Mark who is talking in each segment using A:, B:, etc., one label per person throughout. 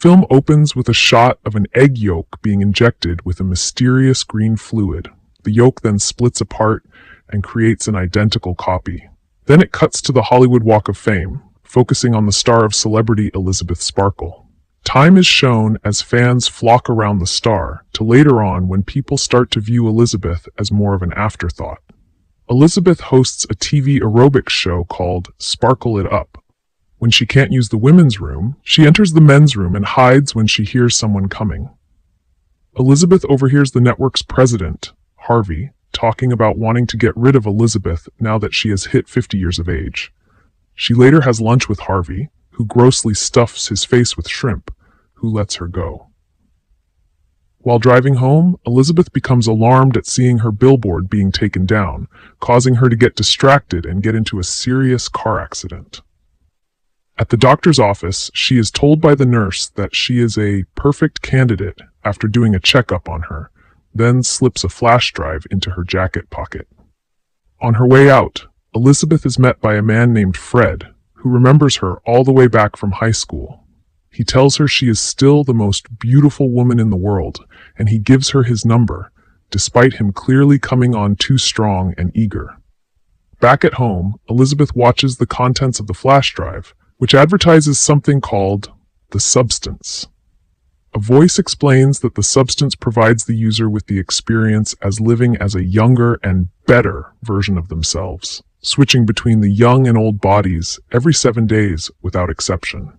A: Film opens with a shot of an egg yolk being injected with a mysterious green fluid. The yolk then splits apart and creates an identical copy. Then it cuts to the Hollywood Walk of Fame, focusing on the star of celebrity Elizabeth Sparkle. Time is shown as fans flock around the star, to later on when people start to view Elizabeth as more of an afterthought. Elizabeth hosts a TV aerobics show called Sparkle It Up. When she can't use the women's room, she enters the men's room and hides when she hears someone coming. Elizabeth overhears the network's president, Harvey, talking about wanting to get rid of Elizabeth now that she has hit 50 years of age. She later has lunch with Harvey, who grossly stuffs his face with shrimp, who lets her go. While driving home, Elizabeth becomes alarmed at seeing her billboard being taken down, causing her to get distracted and get into a serious car accident. At the doctor's office, she is told by the nurse that she is a perfect candidate after doing a checkup on her, then slips a flash drive into her jacket pocket. On her way out, Elizabeth is met by a man named Fred, who remembers her all the way back from high school. He tells her she is still the most beautiful woman in the world, and he gives her his number, despite him clearly coming on too strong and eager. Back at home, Elizabeth watches the contents of the flash drive, which advertises something called the substance. A voice explains that the substance provides the user with the experience as living as a younger and better version of themselves, switching between the young and old bodies every 7 days without exception.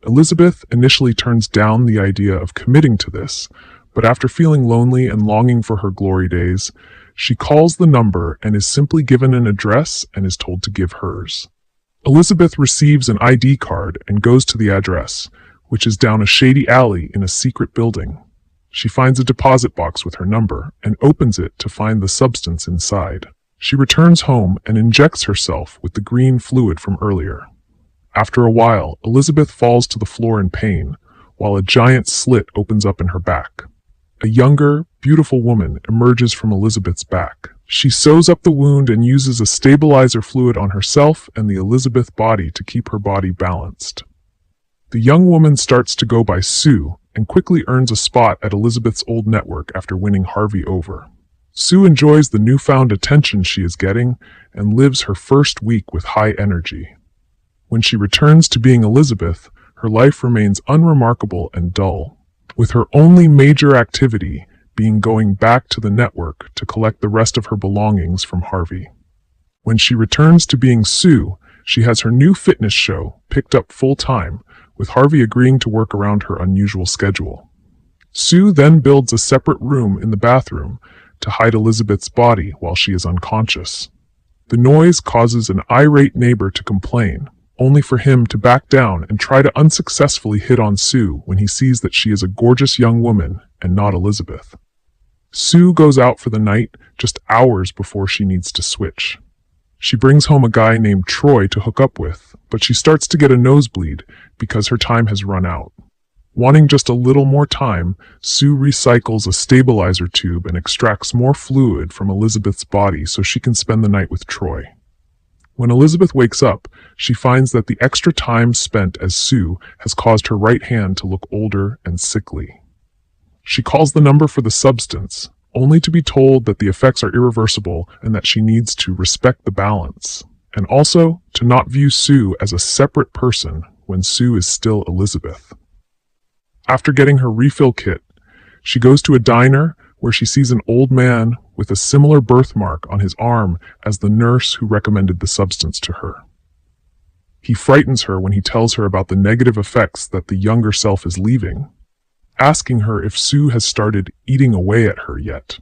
A: Elizabeth initially turns down the idea of committing to this, but after feeling lonely and longing for her glory days, she calls the number and is simply given an address and is told to give hers. Elizabeth receives an ID card and goes to the address, which is down a shady alley in a secret building. She finds a deposit box with her number and opens it to find the substance inside. She returns home and injects herself with the green fluid from earlier. After a while, Elizabeth falls to the floor in pain, while a giant slit opens up in her back. A younger, beautiful woman emerges from Elizabeth's back. She sews up the wound and uses a stabilizer fluid on herself and the Elizabeth body to keep her body balanced. The young woman starts to go by Sue and quickly earns a spot at Elizabeth's old network after winning Harvey over. Sue enjoys the newfound attention she is getting and lives her first week with high energy. When she returns to being Elizabeth, her life remains unremarkable and dull, with her only major activity being going back to the network to collect the rest of her belongings from Harvey. When she returns to being Sue, she has her new fitness show picked up full-time, with Harvey agreeing to work around her unusual schedule. Sue then builds a separate room in the bathroom to hide Elizabeth's body while she is unconscious. The noise causes an irate neighbor to complain, only for him to back down and try to unsuccessfully hit on Sue when he sees that she is a gorgeous young woman and not Elizabeth. Sue goes out for the night just hours before she needs to switch. She brings home a guy named Troy to hook up with, but she starts to get a nosebleed because her time has run out. Wanting just a little more time, Sue recycles a stabilizer tube and extracts more fluid from Elizabeth's body so she can spend the night with Troy. When Elizabeth wakes up, she finds that the extra time spent as Sue has caused her right hand to look older and sickly. She calls the number for the substance, only to be told that the effects are irreversible and that she needs to respect the balance, and also to not view Sue as a separate person when Sue is still Elizabeth. After getting her refill kit, she goes to a diner where she sees an old man with a similar birthmark on his arm as the nurse who recommended the substance to her. He frightens her when he tells her about the negative effects that the younger self is leaving, asking her if Sue has started eating away at her yet.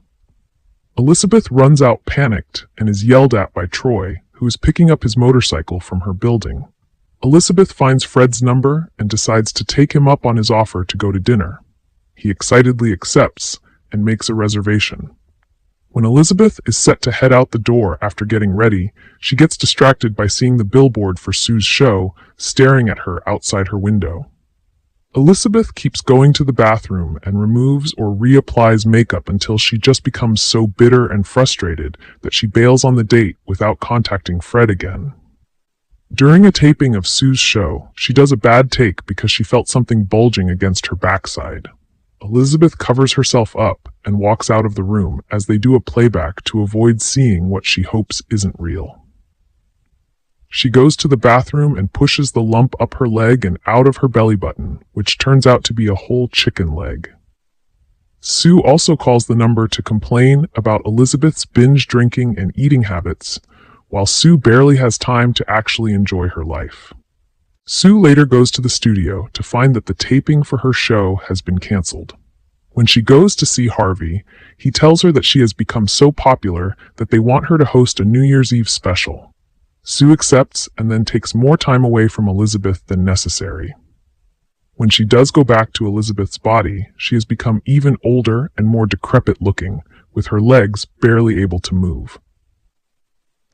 A: Elizabeth runs out panicked and is yelled at by Troy, who is picking up his motorcycle from her building. Elizabeth finds Fred's number and decides to take him up on his offer to go to dinner. He excitedly accepts and makes a reservation. When Elizabeth is set to head out the door after getting ready, she gets distracted by seeing the billboard for Sue's show staring at her outside her window. Elizabeth keeps going to the bathroom and removes or reapplies makeup until she just becomes so bitter and frustrated that she bails on the date without contacting Fred again. During a taping of Sue's show, she does a bad take because she felt something bulging against her backside. Elizabeth covers herself up and walks out of the room as they do a playback to avoid seeing what she hopes isn't real. She goes to the bathroom and pushes the lump up her leg and out of her belly button, which turns out to be a whole chicken leg. Sue also calls the number to complain about Elizabeth's binge drinking and eating habits, while Sue barely has time to actually enjoy her life. Sue later goes to the studio to find that the taping for her show has been canceled. When she goes to see Harvey, he tells her that she has become so popular that they want her to host a New Year's Eve special. Sue accepts and then takes more time away from Elizabeth than necessary. When she does go back to Elizabeth's body, she has become even older and more decrepit looking, with her legs barely able to move.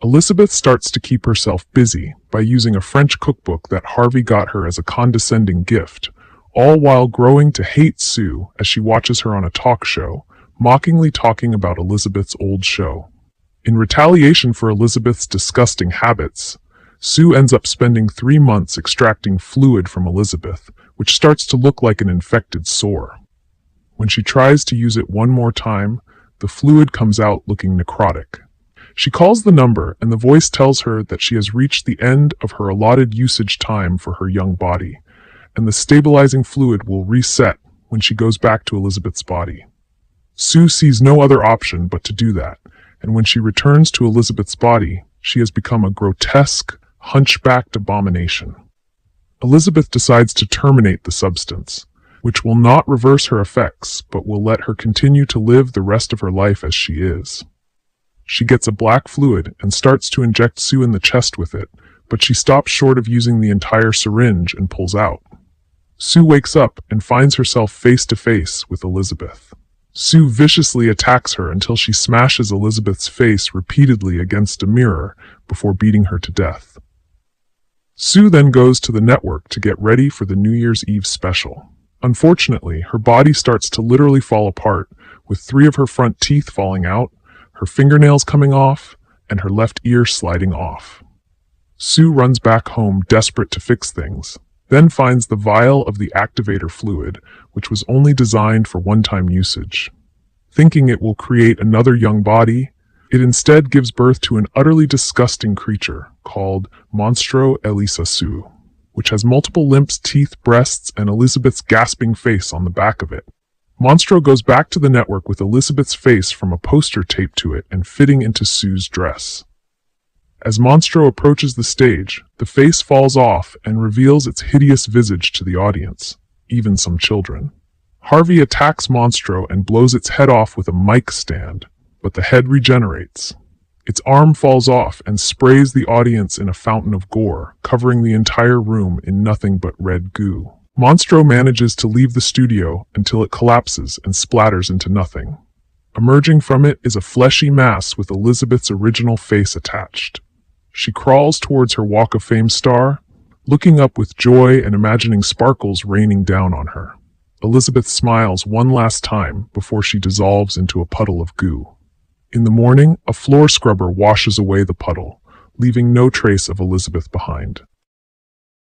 A: Elizabeth starts to keep herself busy by using a French cookbook that Harvey got her as a condescending gift, all while growing to hate Sue as she watches her on a talk show, mockingly talking about Elizabeth's old show. In retaliation for Elizabeth's disgusting habits, Sue ends up spending 3 months extracting fluid from Elizabeth, which starts to look like an infected sore. When she tries to use it one more time, the fluid comes out looking necrotic. She calls the number and the voice tells her that she has reached the end of her allotted usage time for her young body, and the stabilizing fluid will reset when she goes back to Elizabeth's body. Sue sees no other option but to do that, and when she returns to Elizabeth's body, she has become a grotesque, hunchbacked abomination. Elizabeth decides to terminate the substance, which will not reverse her effects, but will let her continue to live the rest of her life as she is. She gets a black fluid and starts to inject Sue in the chest with it, but she stops short of using the entire syringe and pulls out. Sue wakes up and finds herself face to face with Elizabeth. Sue viciously attacks her until she smashes Elizabeth's face repeatedly against a mirror before beating her to death. Sue then goes to the network to get ready for the New Year's Eve special. Unfortunately, her body starts to literally fall apart, with 3 of her front teeth falling out, her fingernails coming off, and her left ear sliding off. Sue runs back home desperate to fix things, then finds the vial of the activator fluid, which was only designed for one-time usage. Thinking it will create another young body, it instead gives birth to an utterly disgusting creature called Monstro Elisa Sue, which has multiple limbs, teeth, breasts, and Elizabeth's gasping face on the back of it. Monstro goes back to the network with Elizabeth's face from a poster taped to it and fitting into Sue's dress. As Monstro approaches the stage, the face falls off and reveals its hideous visage to the audience, even some children. Harvey attacks Monstro and blows its head off with a mic stand, but the head regenerates. Its arm falls off and sprays the audience in a fountain of gore, covering the entire room in nothing but red goo. Monstro manages to leave the studio until it collapses and splatters into nothing. Emerging from it is a fleshy mass with Elizabeth's original face attached. She crawls towards her Walk of Fame star, looking up with joy and imagining sparkles raining down on her. Elizabeth smiles one last time before she dissolves into a puddle of goo. In the morning, a floor scrubber washes away the puddle, leaving no trace of Elizabeth behind.